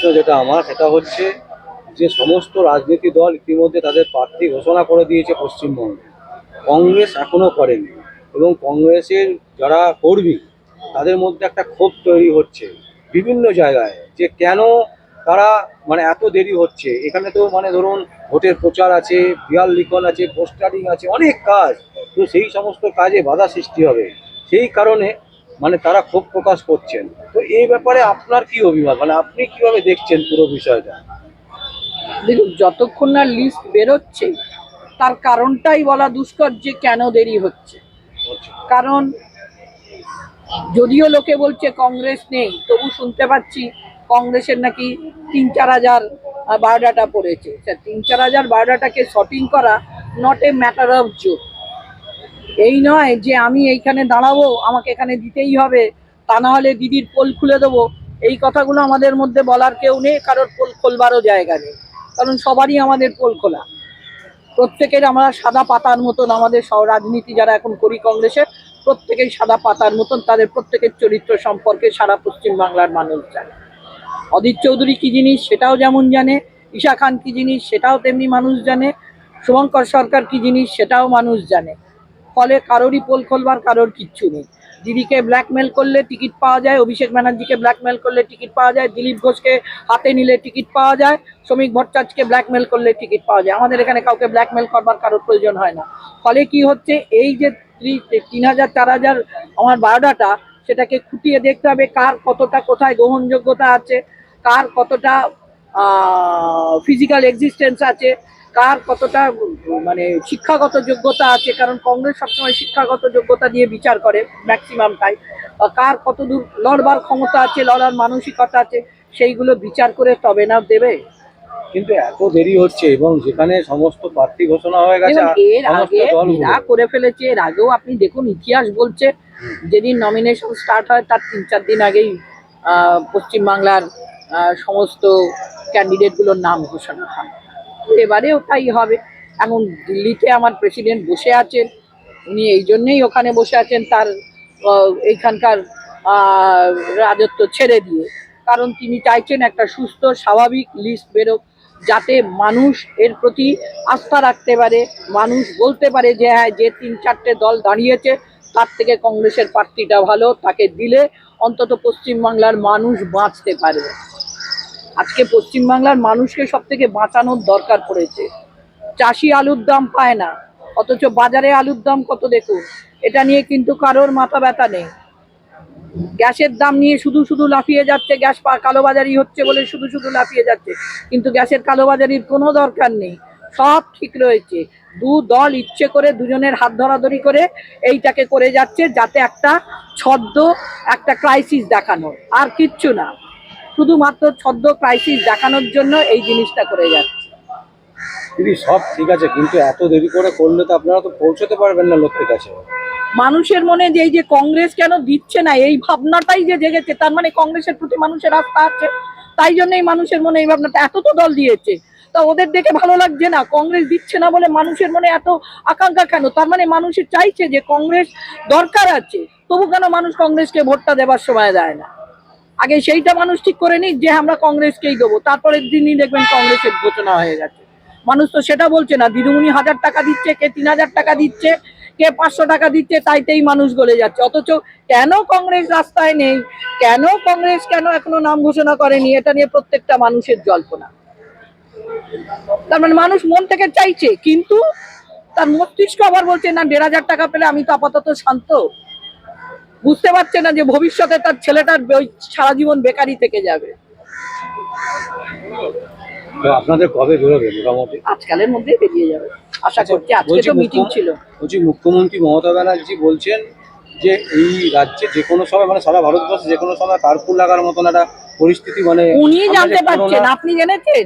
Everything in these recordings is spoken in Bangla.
প্রশ্ন যেটা আমার সেটা হচ্ছে যে সমস্ত রাজনীতি দল ইতিমধ্যে তাদের প্রার্থী ঘোষণা করে দিয়েছে পশ্চিমবঙ্গে, কংগ্রেস এখনো করেনি, এবং কংগ্রেসের যারা কর্মী তাদের মধ্যে একটা ক্ষোভ তৈরি হচ্ছে বিভিন্ন জায়গায় যে কেন তারা মানে এত দেরি হচ্ছে। এখানে তো মানে ধরুন ভোটের প্রচার আছে, বিয়াল লিখন আছে, পোস্টারিং আছে, অনেক কাজ, তো সেই সমস্ত কাজে বাধা সৃষ্টি হবে, সেই কারণে মানে তারা ক্ষোভ প্রকাশ করছেন। তো এই ব্যাপারে আপনার কি অভিমত, মানে আপনি কিভাবে দেখছেন পুরো বিষয়টা? দেখুন, যতক্ষণ না লিস্ট বেরোচ্ছে তার কারণটাই বলা দুষ্কর যে কেন দেরি হচ্ছে। কারণ যদিও লোকে বলছে কংগ্রেস নেই, তবু শুনতে পাচ্ছি কংগ্রেসের নাকি 3-4 হাজার বায়োডাটা পড়েছে। 3-4 হাজার বায়োডাটাকে শর্টিং করা not a matter of joke. এই নয় যে আমি এইখানে দাঁড়াবো, আমাকে এখানে দিতেই হবে, তা না হলে দিদির পোল খুলে দেবো। এই কথাগুলো আমাদের মধ্যে বলার কেউ নেই, কারোর পোল খোলবারও জায়গা নেই, কারণ সবারই আমাদের পোল খোলা। প্রত্যেকের আমরা সাদা পাতার মতন, আমাদের রাজনীতি যারা এখন করি কংগ্রেসের, প্রত্যেকেই সাদা পাতার মতন, তাদের প্রত্যেকের চরিত্র সম্পর্কে সারা পশ্চিমবাংলার মানুষ জানে। অধীর চৌধুরী কি জিনিস সেটাও যেমন জানে, ঈশা খান কি জিনিস সেটাও তেমনি মানুষ জানে, শুভঙ্কর সরকার কি জিনিস সেটাও মানুষ জানে। ফলে কারোরই পোল খোলবার কারোর কিচ্ছু নেই। দিদিকে ব্ল্যাকমেল করলে টিকিট পাওয়া যায়, অভিষেক ব্যানার্জিকে ব্ল্যাকমেল করলে টিকিট পাওয়া যায়, দিলীপ ঘোষকে হাতে নিলে টিকিট পাওয়া যায়, শ্রমিক ভট্টাচার্যকে ব্ল্যাকমেল করলে টিকিট পাওয়া যায়। আমাদের এখানে কাউকে ব্ল্যাকমেল করবার কারোর প্রয়োজন হয় না। ফলে কি হচ্ছে, এই যে 3,000-4,000 আমার বায়োডাটা, সেটাকে খুঁটিয়ে দেখতে হবে কার কতটা কোথায় গ্রহণযোগ্যতা আছে, কার কতটা ফিজিক্যাল এক্সিস্টেন্স আছে, কার কতটা মানে শিক্ষাগত যোগ্যতা আছে, কারণ কংগ্রেস সবসময় শিক্ষাগত যোগ্যতা দিয়ে বিচার করে ম্যাক্সিমামটাই। কার কতদূর লড়বার ক্ষমতা আছে, লড়ার মানসিকতা আছে, সেইগুলো বিচার করে তবে না দেবে। কিন্তু এত দেরি হচ্ছে, এবং যেখানে সমস্ত প্রার্থী ঘোষণা হয়ে গেছে, এর আগে এরা করে ফেলেছে। এর আগেও আপনি দেখুন, ইতিহাস বলছে যেদিন নমিনেশন স্টার্ট হয় তার 3-4 দিন আগেই পশ্চিমবাংলার সমস্ত ক্যান্ডিডেটগুলোর নাম ঘোষণা হয়। এবারেও তাই হবে। এখন দিল্লিতে আমার প্রেসিডেন্ট বসে আছেন, উনি এই জন্যেই ওখানে বসে আছেন তার এইখানকার রাজত্ব ছেড়ে দিয়ে, কারণ তিনি চাইছেন একটা সুস্থ স্বাভাবিক লিস্ট বেরোক, যাতে মানুষ এর প্রতি আস্থা রাখতে পারে, মানুষ বলতে পারে যে হ্যাঁ, যে 3-4টে দল দাঁড়িয়েছে তার থেকে কংগ্রেসের প্রার্থীটা ভালো, তাকে দিলে অন্তত পশ্চিমবাংলার মানুষ বাঁচতে পারবে। আজকে পশ্চিমবাংলার মানুষকে সব থেকে বাঁচানোর দরকার পড়েছে। চাষি আলুর দাম পায় না, অথচ বাজারে আলুর দাম কত দেখুন। এটা নিয়ে কিন্তু কারোর মাথা ব্যথা নেই। গ্যাসের দাম নিয়ে শুধু শুধু লাফিয়ে যাচ্ছে, গ্যাস কালোবাজারি হচ্ছে বলে শুধু শুধু লাফিয়ে যাচ্ছে, কিন্তু গ্যাসের কালোবাজারির কোনো দরকার নেই, সব ঠিক রয়েছে। দু দল ইচ্ছে করে দুজনের হাত ধরাধরি করে এইটাকে করে যাচ্ছে, যাতে একটা ছদ্ম একটা ক্রাইসিস দেখানোর, আর কিচ্ছু না। শুধুমাত্র ছদ্ম ক্রাইসিস দেখানোর জন্য এই জিনিসটা করে যাচ্ছে। দিদি সব ঠিক আছে, কিন্তু এত দেরি করে করলে তো আপনারা তো পৌঁছতে পারবেন না লোকের কাছে। মানুষের মনে যে এই যে কংগ্রেস কেন দিচ্ছে না, এই ভাবনাটাই যে জেগেছে, তার মানে কংগ্রেসের প্রতি মানুষের আস্থা আছে। তাই জন্যই মানুষের মনে এই ভাবনাটা। এত তো দল দিয়েছে, তা ওদের দেখে ভালো লাগছে না? কংগ্রেস দিচ্ছে না বলে মানুষের মনে এত আকাঙ্ক্ষা কেন? তার মানে মানুষের চাইছে যে কংগ্রেস দরকার আছে, তবু কেন মানুষ কংগ্রেসকে ভোটটা দেবার সময় দেয় না? আগে সেইটা মানুষ ঠিক করে নিক যে আমরা কংগ্রেসকেই দেবো, তারপরের দিনই দেখবেন কংগ্রেসের ঘোষণা হয়ে গেছে। মানুষ তো সেটা বলছে না। দিদিমণি 1,000 টাকা দিচ্ছে, কে 3,000 টাকা দিচ্ছে, কে 500 টাকা দিচ্ছে, তাইতেই মানুষ গলে যাচ্ছে। অথচ কেন কংগ্রেস রাস্তায় নেই, কেন এখনো নাম ঘোষণা করেনি, এটা নিয়ে প্রত্যেকটা মানুষের জল্পনা। তার মানে মানুষ মন থেকে চাইছে, কিন্তু তার মস্তিষ্ক আবার বলছে না, 1,500 টাকা পেলে আমি তো আপাতত শান্ত। বুঝতে পারছে না যে ভবিষ্যতে তার ছেলেটার সারা জীবন বেকারি থেকে যাবে। তো আপনাদের কবে বেরোবে মোটামুটি? আজকালের মধ্যেই বেরিয়ে যাবে আশা করছি। আজকে তো মিটিং ছিল। বলছি মুখ্যমন্ত্রী মমতা ব্যানার্জি বলছেন যে এই রাজ্যে যে কোনো সময়, মানে সারা ভারতবর্ষে যে কোনো সময় কার্ফু লাগার মতন একটা পরিস্থিতি, মানে উনি জানতে পারছেন, আপনি জেনেছেন?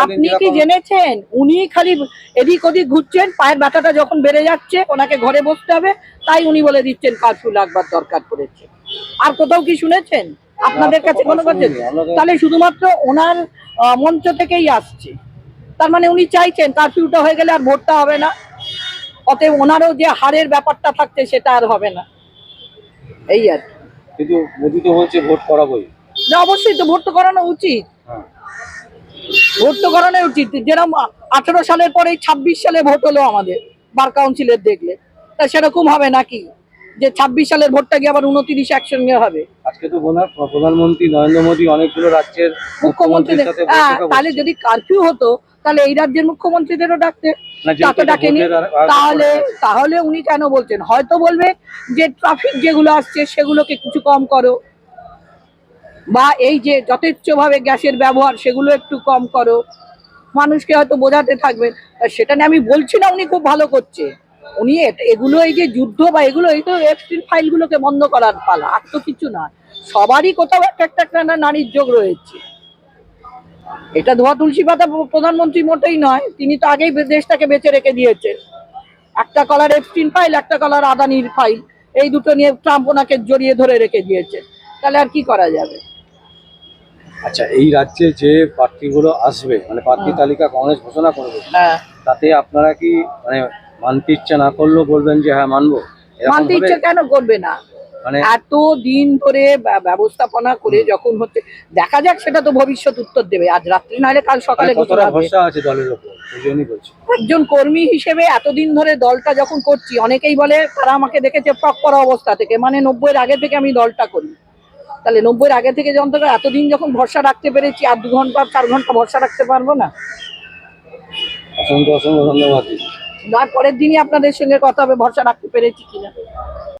আপনি কি জেনেছেন? উনি খালি এদিক ওদিক ঘুরছেন, পায়ের ব্যথাটা যখন বেড়ে যাচ্ছে ওনাকে ঘরে বসতে হবে, তাই উনি বলে দিচ্ছেন কারফিউ লাগবার দরকার পড়েছে। আর কোথাও কি শুনেছেন? আপনাদের কাছে কোনো কথা? তাহলে শুধুমাত্র ওনার মঞ্চ থেকেই আসছে। তার মানে উনি চাইছেন কারফিউটা হয়ে গেলে আর ভোটটা হবে না, অতএব ওনারও যে হারের ব্যাপারটা থাকছে সেটা আর হবে না, এই আর কি। কিন্তু মোদি তো বলছে ভোট করাবোই। যে অবশ্যই তো ভোট তো করানো উচিত, হ্যাঁ ভোট তো করানো উচিত। যেরকম 18 সালের পরে 26 সালে ভোট হলো আমাদের বার কাউন্সিলের, দেখলে তা সেরকম হবে নাকি যে 26 সালের ভোটটা গিয়ে আবার 29 একসঙ্গে হবে? আজকে তো প্রধানমন্ত্রী নরেন্দ্র মোদী অনেকগুলো রাজ্যের মুখ্যমন্ত্রীর সাথে বৈঠকে তাহলে বসছে। যদি কারফিউ হতো তাহলে এই রাজ্যের মুখ্যমন্ত্রীদেরও ডাকতে, না, তা যেহেতু তো এটা ডাকেনি। ভোটের আগে তাহলে পড়ে গেছে। তাহলে উনি কেন বলছেন? হয়তো বলবে যে ট্রাফিক যেগুলো আসছে সেগুলোকে কিছু কম করো, বা এই যে যথেচ্ছভাবে গ্যাসের ব্যবহার সেগুলো একটু কম করো, মানুষকে হয়তো বোঝাতে থাকবেন। তা সেটা নিয়ে আমি বলছি না উনি খুব ভালো করছে, উনি এগুলো এই যে যুদ্ধ বা এগুলো, এই তো এফস্টিল ফাইলগুলোকে বন্ধ করার পালা, আর তো কিছু না। সবারই কোথাও একটা একটা একটা না নারীর যোগ রয়েছে। এটা ধোয়া তুলসী পাতা প্রধানমন্ত্রী মোটেই নয়, তিনি তো আগেই দেশটাকে বেঁচে রেখে দিয়েছেন। একটা কলার এফস্টিন ফাইল, একটা কলার আদানির ফাইল, এই দুটো নিয়ে ট্রাম্প ওনাকে জড়িয়ে ধরে রেখে দিয়েছে। তাহলে আর কি করা যাবে? আচ্ছা, এই রাজ্যে যে প্রার্থীগুলো আসবে, মানে প্রার্থী হ্যাঁ। তালিকা কংগ্রেস ঘোষণা করবে, হ্যাঁ, তাতে আপনারা কি মানে মানতে ইচ্ছা না করলেও বলবেন যে হ্যাঁ মানবো, এরকম মানতে হবে? ইচ্ছে কেন করবে না? মানে এত দিন ধরে ব্যবস্থাপনা করে যখন হচ্ছে, দেখা যাক, সেটা তো ভবিষ্যৎ উত্তর দেবে। আজ রাত্রি নাহলে কাল সকালে কতটা ঘোষণা হবে। ভরসা আছে দলের ওপর, ওই জন্যই বলছি। একজন কর্মী হিসেবে এতদিন ধরে দলটা যখন করছি, অনেকেই বলে তারা আমাকে দেখেছে ফ্রক পরা অবস্থা থেকে, মানে 90-এর আগে থেকে আমি দলটা করি। তাহলে 90-এর আগে থেকে যখন থেকে এতদিন যখন ভরসা রাখতে পেরেছি, আর 2 ঘন্টা 4 ঘন্টা ভরসা রাখতে পারবো না? অসংখ্য অসংখ্য ধন্যবাদ। তার পরের দিনই আপনাদের সঙ্গে কথা হবে ভরসা রাখতে পেরেছি কিনা।